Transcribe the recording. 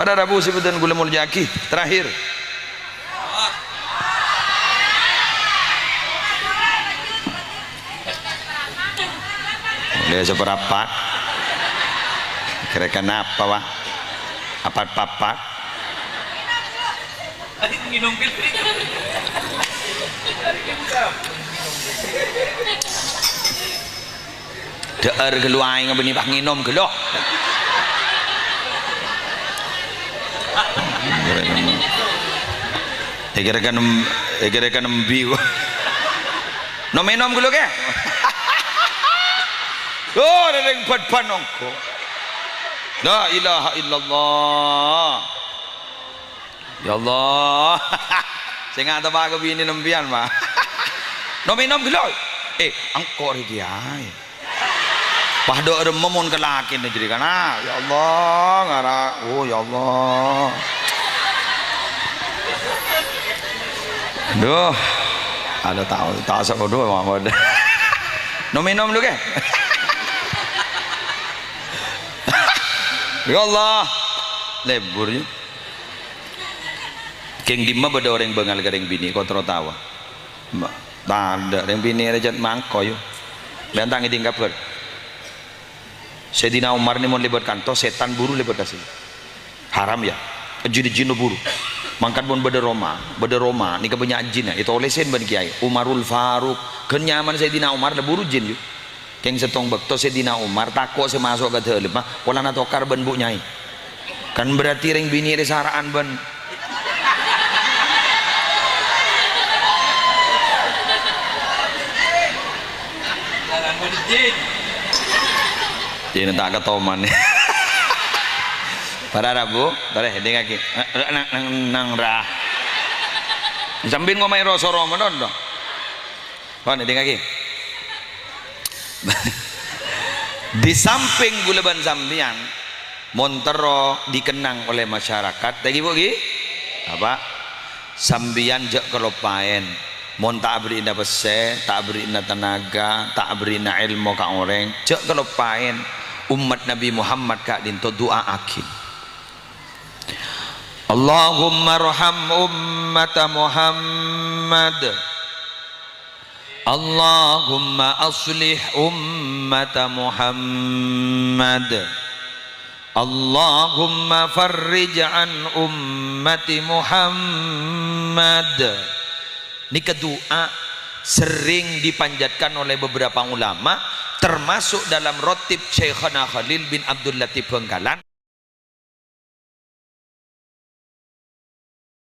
Pada Rabu sebutan gula muljaki terakhir. Dia seperapat. Kira-kira apa wah? Apat-papat. Minum pil. Deer geluai ngabeni pak nginom geloh. Kira-kira nembi. Nom minum geloh ke? Oh, dereng ban nongko. La ilaha illallah. Ya Allah. Saya nggak tahu apa bini nembian mah. Nom minum geloh. Angkor iki ay. Pahdo rememun ke laki jadi kan ya Allah ngara oh ya Allah duh ada tahu sama doa Muhammad minum dulu ke ya Allah lebur ya keng dimma beda orang bengal garing bini kau tawa tak ada yang bini rejat mangko yuk bentang tingkap ber Sayyidina Umar ni mau libatkan toh setan buru libat kasih haram ya jin buru mangkat pun beda Roma ni kebanyakan jin ya itu oleh sen ban kiai Umarul Faruq kenyaman Sayyidina Umar le buru jin yuk keng setong bekto Sayyidina Umar takut semasuk ke dalam mah pola natokar ban bu nyai kan berarti ring bini ada saraan ban ini tak ketoman pada Rabu boleh dengar ki nang rah sambil ngomai rasa Ramadan dong kan dengar ki di samping guleban sambian Montero dikenang oleh masyarakat lagi bogi apa sambian jak kelopain mon tak beri indah pese tak beri indah tenaga tak beri indah ilmu ka orang jak kelopain umat Nabi Muhammad kak dinto doa akin Allahumma raham ummata Muhammad Allahumma aslih ummata Muhammad Allahumma farrij an ummati Muhammad. Ini doa sering dipanjatkan oleh beberapa ulama termasuk dalam rotib Syekhana Khalil bin Abdul Latif Bengkalan.